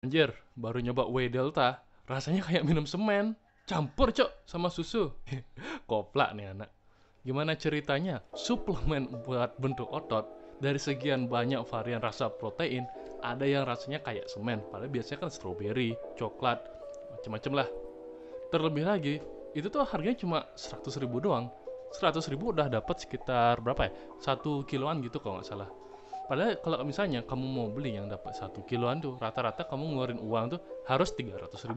Anjir, baru nyoba whey delta, rasanya kayak minum semen. Campur cok sama susu. Koplak nih anak. Gimana ceritanya? Suplemen buat bentuk otot dari sekian banyak varian rasa protein, ada yang rasanya kayak semen. Padahal biasanya kan stroberi, coklat, macem-macem lah. Terlebih lagi, itu tuh harganya cuma 100.000 doang. 100.000 udah dapat sekitar berapa ya? 1 kiloan gitu kalau nggak salah. Padahal kalau misalnya kamu mau beli yang dapat 1 kiloan tuh, rata-rata kamu ngeluarin uang tuh harus 300.000.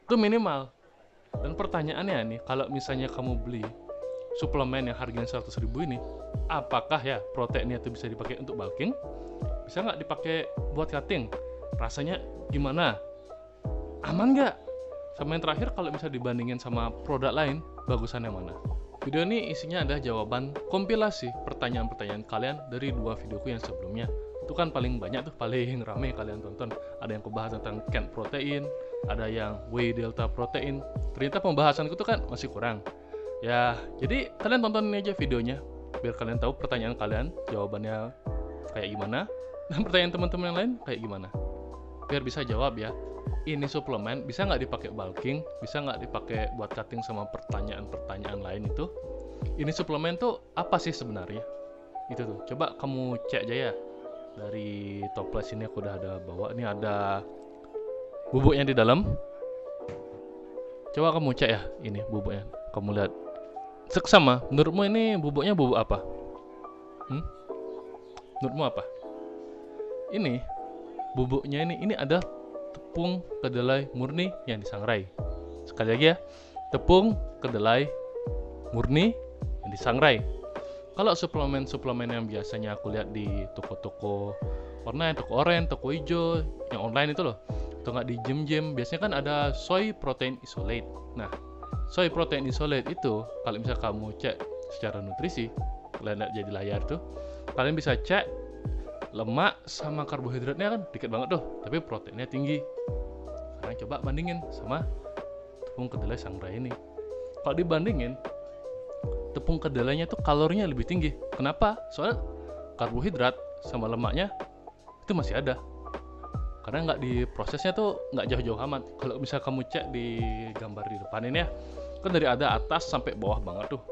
Itu minimal. Dan pertanyaannya nih, kalau misalnya kamu beli suplemen yang harganya 100.000 ini, apakah ya proteinnya itu bisa dipakai untuk bulking? Bisa nggak dipakai buat cutting? Rasanya gimana? Aman nggak? Sama yang terakhir, kalau bisa dibandingin sama produk lain, bagusan yang mana? Video ini isinya adalah jawaban kompilasi pertanyaan-pertanyaan kalian dari dua videoku yang sebelumnya. Itu kan paling banyak tuh, paling rame kalian tonton. Ada yang kebahas tentang Ken protein, ada yang whey delta protein. Ternyata pembahasanku tuh kan masih kurang. Ya, jadi kalian tonton aja videonya biar kalian tahu pertanyaan kalian jawabannya kayak gimana, dan pertanyaan teman-teman yang lain kayak gimana. Biar bisa jawab ya. Ini suplemen bisa nggak dipakai bulking, bisa nggak dipakai buat cutting sama pertanyaan-pertanyaan lain itu. Ini suplemen tuh apa sih sebenarnya? Itu tuh, coba kamu cek aja ya. Dari toples ini aku udah ada bawa. Ini ada bubuknya di dalam. Coba kamu cek ya, ini bubuknya. Kamu lihat. Seksama, menurutmu ini bubuknya bubuk apa? Menurutmu apa? Ini bubuknya ini ada tepung kedelai murni yang disangrai. Sekali lagi ya, tepung kedelai murni yang disangrai. Kalau suplemen-suplemen yang biasanya aku lihat di toko-toko online, toko oranye, toko hijau, yang online itu loh, atau nggak di gym-gym, biasanya kan ada soy protein isolate. Nah, soy protein isolate itu, kalau misalnya kamu cek secara nutrisi, kalian lihat jadi layar tuh, kalian bisa cek lemak sama karbohidratnya kan dikit banget tuh, tapi proteinnya tinggi. Sekarang coba bandingin sama tepung kedelai sangrai ini. Kalau dibandingin, tepung kedelainya tuh kalorinya lebih tinggi. Kenapa? Soalnya karbohidrat sama lemaknya itu masih ada. Karena nggak diprosesnya tuh nggak jauh-jauh amat. Kalau misal kamu cek di gambar di depan ini ya, kan dari ada atas sampai bawah banget tuh.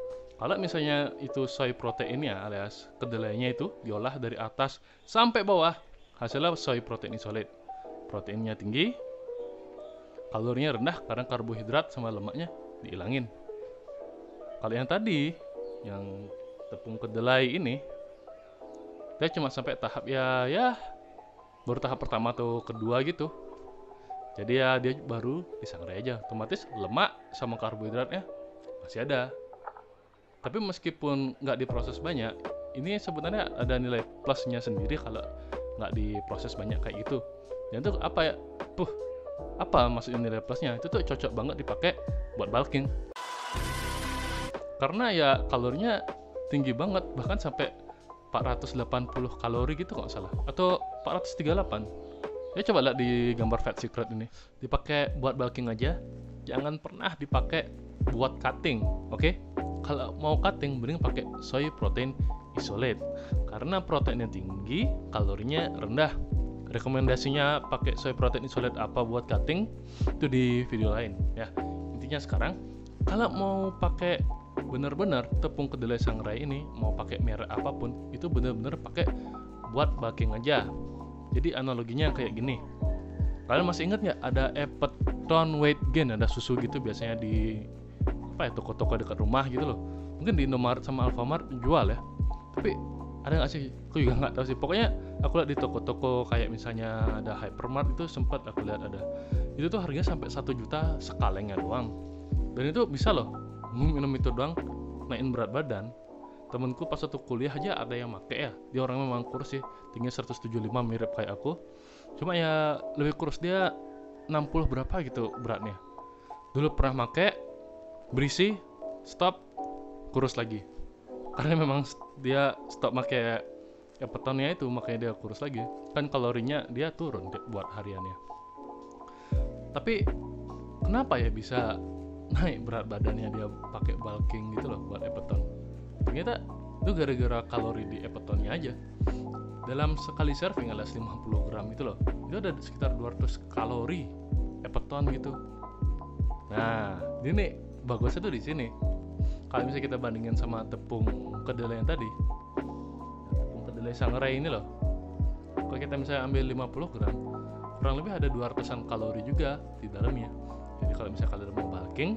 Kalau misalnya itu soy proteinnya alias kedelainya itu diolah dari atas sampai bawah, hasilnya soy protein isolate. Proteinnya tinggi, kalorinya rendah karena karbohidrat sama lemaknya dihilangin. Kalau yang tadi, yang tepung kedelai ini, dia cuma sampai tahap ya baru tahap pertama atau kedua gitu. Jadi ya dia baru disangrai aja, otomatis lemak sama karbohidratnya masih ada. Tapi meskipun nggak diproses banyak, ini sebenarnya ada nilai plusnya sendiri kalau nggak diproses banyak kayak gitu. Dan itu apa ya? Apa maksudnya nilai plusnya? Itu tuh cocok banget dipakai buat bulking. Karena ya kalorinya tinggi banget, bahkan sampai 480 kalori gitu kalau nggak salah. Atau 438. Ya coba lihat di gambar Fat Secret ini. Dipakai buat bulking aja, jangan pernah dipakai buat cutting, oke? Kalau mau cutting, mending pakai soy protein isolate. Karena proteinnya tinggi, kalorinya rendah. Rekomendasinya pakai soy protein isolate apa buat cutting itu di video lain ya. Intinya sekarang, kalau mau pakai bener-bener tepung kedelai sangrai ini, mau pakai merek apapun, itu bener-bener pakai buat bulking aja. Jadi analoginya kayak gini. Kalian masih ingat nggak ada Epeton weight gain, ada susu gitu biasanya di toko-toko dekat rumah gitu loh. Mungkin di Indomaret sama Alfamart jual ya. Tapi ada nggak sih? Aku juga nggak tahu sih. Pokoknya aku lihat di toko-toko kayak misalnya ada Hypermart itu sempat aku lihat ada. Itu tuh harganya sampai 1 juta sekalengnya doang. Dan itu bisa loh minum itu doang naikin berat badan. Temenku pas satu kuliah aja ada yang make ya. Dia orangnya memang kurus sih, tinggi 175 mirip kayak aku. Cuma ya lebih kurus, dia 60 berapa gitu beratnya. Dulu pernah make, berisi, stop, kurus lagi. Karena memang dia stop make Epetonnya itu, makanya dia kurus lagi. Kan kalorinya dia turun buat hariannya. Tapi kenapa ya bisa naik berat badannya dia pakai bulking gitu loh buat Epeton? Ternyata itu gara-gara kalori di Epetonnya aja. dalam sekali serving alias 50 gram itu loh, itu ada sekitar 200 kalori epeton gitu. Nah, ini bagusnya tuh di sini. Kalau misalnya kita bandingin sama tepung kedelai yang tadi, tepung kedelai Sangrai ini loh, kalau kita misalnya ambil 50 gram, kurang lebih ada 200-an kalori juga di dalamnya. Jadi kalau misalnya kalian mau bulking,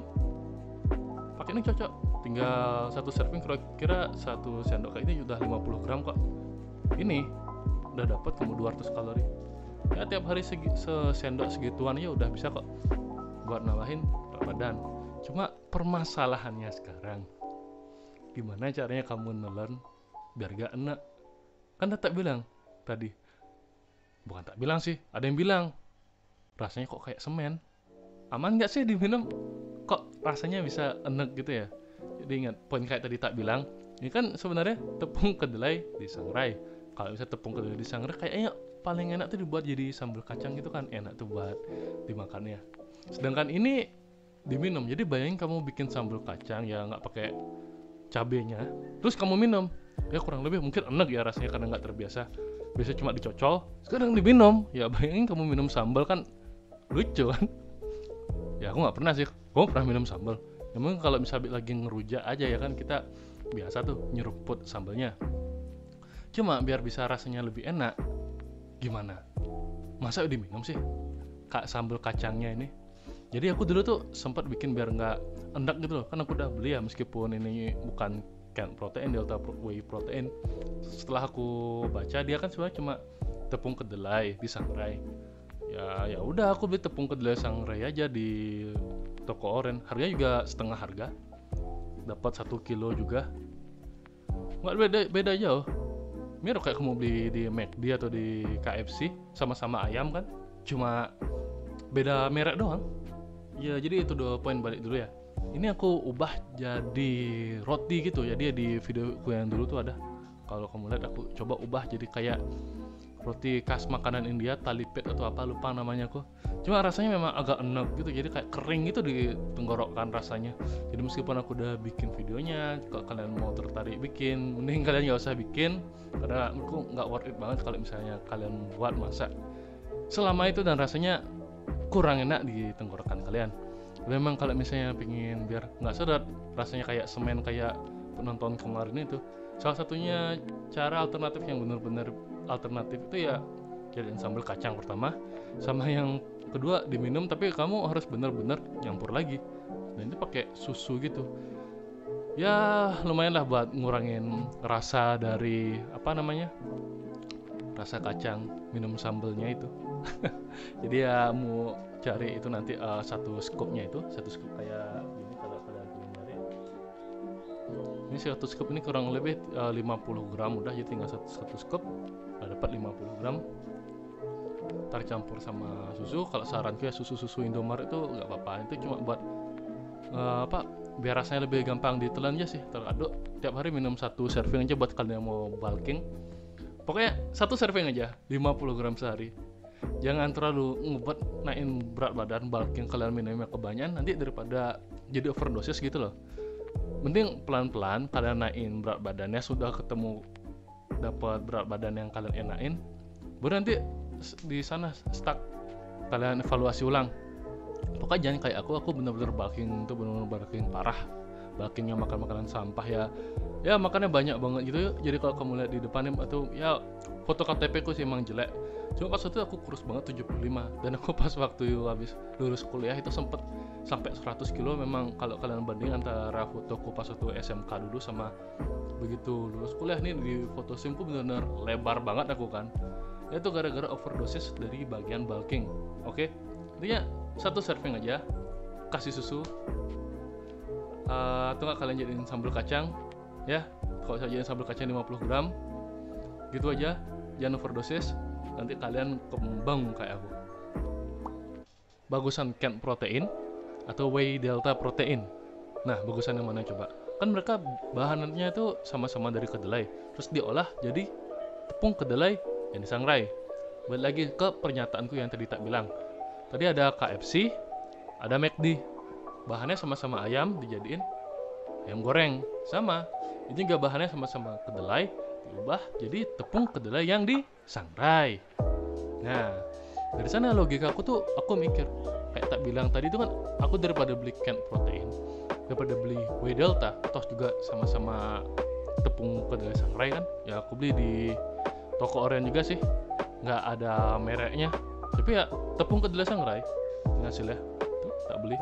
pakai ini cocok. Tinggal satu serving, kira-kira 1 sendok kayak ini udah 50 gram kok. Ini udah dapat kamu 200 kalori. Ya tiap hari sendok segituan ya udah bisa kok buat nambahin berat badan. Cuma permasalahannya sekarang, gimana caranya kamu nelen biar gak enak? Kan tak bilang tadi, bukan tak bilang sih, ada yang bilang rasanya kok kayak semen. Aman gak sih diminum? Kok rasanya bisa enak gitu ya? Jadi ingat, poin kayak tadi tak bilang, ini kan sebenarnya tepung kedelai disangrai. Kalau misalnya tepung kedelai disangrai, kayaknya paling enak tuh dibuat jadi sambal kacang gitu kan, enak tuh buat dimakannya. Sedangkan ini diminum, jadi bayangin kamu bikin sambal kacang ya nggak pakai cabenya, terus kamu minum, ya kurang lebih mungkin enak ya rasanya karena nggak terbiasa. Biasanya cuma dicocol, sekarang diminum, ya bayangin kamu minum sambal kan lucu kan? Ya aku nggak pernah sih, kamu pernah minum sambal? Ya mungkin kalau misalnya lagi ngerujak aja ya kan, kita biasa tuh nyeruput sambalnya. Cuma biar bisa rasanya lebih enak, gimana? Masa diminum sih? Kak sambal kacangnya ini. Jadi aku dulu tuh sempat bikin biar nggak enak gitu loh, kan aku udah beli ya meskipun ini bukan Canned Protein, Delta Whey Protein. Setelah aku baca dia kan sebenarnya cuma tepung kedelai disangrai. Ya udah aku beli tepung kedelai sangrai aja di toko oren. Harganya juga setengah harga. Dapat 1 kilo juga. Nggak beda jauh. Mirip kayak kamu beli di McD atau di KFC, sama-sama ayam kan, cuma beda merek doang. Ya jadi itu 2 poin balik dulu ya. Ini aku ubah jadi roti gitu. Jadi di videoku yang dulu tuh ada, kalau kamu lihat aku coba ubah jadi kayak roti khas makanan India, talipet atau apa lupa namanya aku. Cuma rasanya memang agak enak gitu, jadi kayak kering gitu di tenggorokan rasanya. Jadi meskipun aku udah bikin videonya, kalau kalian mau tertarik bikin, mending kalian nggak usah bikin karena menurutku nggak worth it banget kalau misalnya kalian buat masak selama itu dan rasanya kurang enak di tenggorokan kalian. Memang kalau misalnya pengen biar nggak seret, rasanya kayak semen kayak penonton kemarin itu, salah satunya cara alternatif yang benar-benar alternatif itu ya jadiin sambal kacang pertama, sama yang kedua diminum tapi kamu harus benar-benar nyampur lagi, dan itu pakai susu gitu. Ya lumayan lah buat ngurangin rasa dari rasa kacang minum sambalnya itu. Jadi ya mau cari itu nanti satu scoopnya itu, satu scoop kayak gini kalau kalian ingin nyari. Ini satu scoop ini kurang lebih 50 gram udah, jadi tinggal satu scoop dapat 50 gram. Ntar campur sama susu. Kalau saranku ya susu Indomaret itu nggak apa-apa, itu cuma buat biar rasanya lebih gampang ditelan aja sih, teraduk. Tiap hari minum 1 serving aja buat kalian yang mau bulking. Pokoknya 1 serving aja 50 gram sehari. Jangan terlalu ngebuat naikin berat badan bulking kalian minumnya kebanyakan, nanti daripada jadi overdosis gitu loh. Mending pelan-pelan kalian naikin berat badannya, sudah ketemu dapat berat badan yang kalian enakin, baru nanti di sana stuck, kalian evaluasi ulang. Pokoknya jangan kayak aku bener-bener bulking tuh bener-bener bulking parah, bulkingnya makan makanan sampah ya makannya banyak banget gitu. Jadi kalau kamu lihat di depannya atau ya foto KTP ku sih emang jelek, cuma pas itu aku kurus banget 75, dan aku pas waktu habis lulus kuliah itu sempet sampai 100 kilo. Memang kalau kalian banding antara fotoku pas waktu SMK dulu sama begitu lulus kuliah nih, di foto simku benar-benar lebar banget aku kan. Itu gara-gara overdosis dari bagian bulking. Oke, intinya 1 serving aja, kasih susu, atau nggak kalian jadiin sambal kacang ya. Kalau saya jadiin sambal kacang 50 gram gitu aja, jangan overdosis, nanti kalian kembang kayak aku. Bagusan Canned Protein atau Whey Delta Protein? Nah, bagusan yang mana coba? Kan mereka bahannya itu sama-sama dari kedelai, terus diolah jadi tepung kedelai yang disangrai. Balik lagi ke pernyataanku yang tadi tak bilang. Tadi ada KFC, ada McD. Bahannya sama-sama ayam dijadiin ayam goreng. Sama. Ini juga bahannya sama-sama kedelai, diubah jadi tepung kedelai yang disangrai. Nah, dari sana logika aku tuh, aku mikir kayak tak bilang tadi tuh kan, aku daripada beli canned protein, daripada beli whey delta, toh juga sama-sama tepung kedelai sangrai kan, ya aku beli di toko oranye juga sih, nggak ada mereknya, tapi ya tepung kedelai sangrai hasilnya tuh tak beli.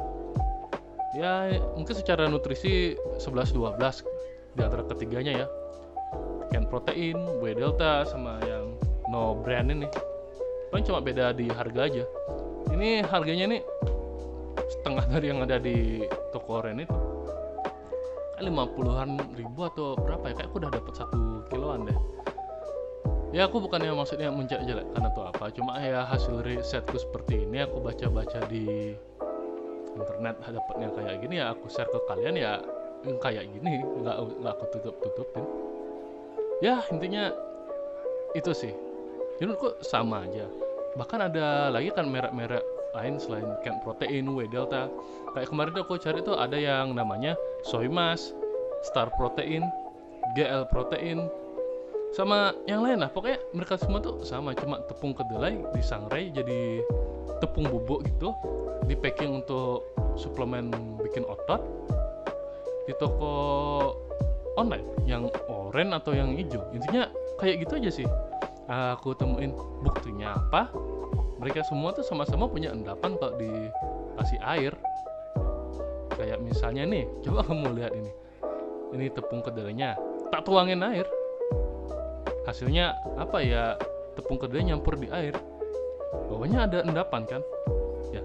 Ya mungkin secara nutrisi 11-12 di antara ketiganya ya, canned protein, whey delta, sama yang no brand ini. Paling cuma beda di harga aja. Ini harganya nih setengah dari yang ada di toko oren itu. 50-an ribu atau berapa ya? Kayak aku udah dapat 1 kiloan deh. Ya aku bukannya maksudnya menjelek-jelekkan atau apa, cuma ya hasil risetku seperti ini, aku baca-baca di internet dapatnya kayak gini, ya aku share ke kalian ya kayak gini, nggak aku tutupin. Ya intinya itu sih. Jadi kok sama aja. Bahkan ada lagi kan merek-merek lain selain canned protein, whey delta. Kayak kemarin tuh aku cari tuh ada yang namanya Soymas, Star Protein, GL Protein, sama yang lain lah. Pokoknya mereka semua tuh sama, cuma tepung kedelai disangrai jadi tepung bubuk gitu, di packing untuk suplemen bikin otot di toko online yang oranye atau yang hijau. Intinya kayak gitu aja sih. Aku temuin buktinya apa, mereka semua tuh sama-sama punya endapan kalau dikasih air. Kayak misalnya nih, coba kamu lihat ini tepung kedelainya, tak tuangin air, hasilnya apa ya, tepung kedelai nyampur di air, bawahnya ada endapan kan ya.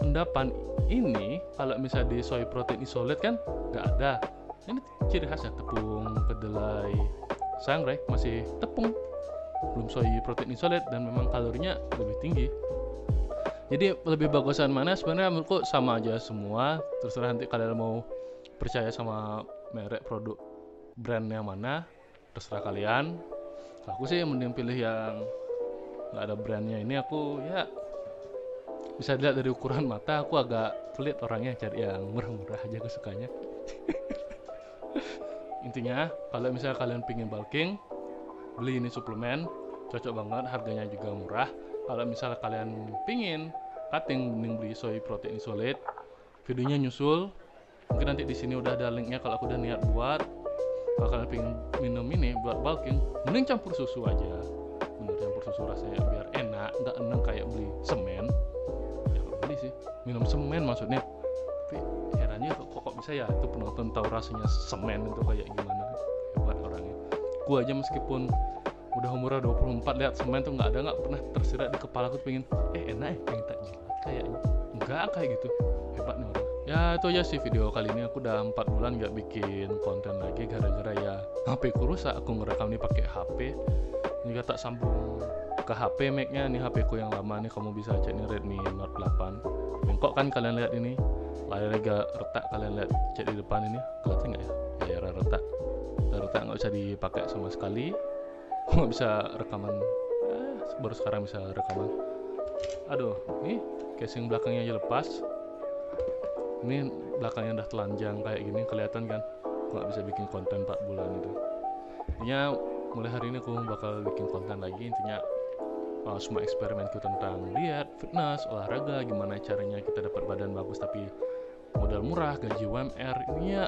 Endapan ini kalau misalnya di soy protein isolate kan nggak ada. Ini ciri khasnya tepung kedelai sangrai, masih tepung, belum soy protein isolate, dan memang kalorinya lebih tinggi. Jadi lebih bagusan mana sebenarnya menurutku sama aja semua. Terserah nanti kalian mau percaya sama merek produk brand yang mana, terserah kalian. Aku sih mending pilih yang nggak ada brandnya ini. Aku ya bisa dilihat dari ukuran mata, aku agak pelit orangnya, cari yang murah-murah aja kesukanya. Intinya kalau misalnya kalian pingin bulking, beli ini suplemen, cocok banget, harganya juga murah. Kalau misalnya kalian pingin cutting, mending beli soy protein isolate. Videonya nyusul, mungkin nanti di sini udah ada linknya kalau aku udah niat buat. Kalau kalian pingin minum ini buat bulking, mending campur susu aja. Bener, campur susu rasanya biar enak, nggak enak kayak beli semen. Ya nggak beli sih, minum semen maksudnya. Tapi herannya kok bisa ya itu penonton tahu rasanya semen itu kayak gimana. Hebat orangnya. Gua aja meskipun udah umurnya 24, lihat semen tuh nggak pernah tersirat di kepala aku, pengen enak pengen tak jilat kayaknya, enggak kayak gitu. Hebat nih orang. Ya itu aja sih video kali ini. Aku udah 4 bulan nggak bikin konten lagi gara-gara ya HP ku rusak. Aku ngerekam ini pakai HP, ini tak sambung ke HP mic-nya. Ini HP ku yang lama nih, kamu bisa cek nih, Redmi Note 8. Bengkok kan kalian lihat ini, layarnya agak retak, kalian lihat cek di depan ini, kelihatan nggak ya layarnya retak nggak bisa dipakai sama sekali. Nggak bisa rekaman, baru sekarang bisa rekaman. Aduh, ini casing belakangnya aja lepas, ini belakangnya udah telanjang kayak gini, kelihatan kan. Nggak bisa bikin konten 4 bulan itu. Intinya mulai hari ini aku bakal bikin konten lagi. Intinya semua eksperimenku tentang diet, fitness, olahraga, gimana caranya kita dapat badan bagus tapi modal murah, gaji UMR. Ini ya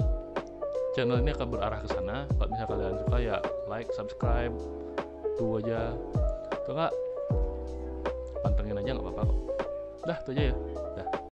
channel ini akan berarah ke sana. Kalau misalnya kalian suka ya like, subscribe, tuh aja. Tuh nggak, pantengin aja nggak apa-apa kok. Dah, itu aja ya.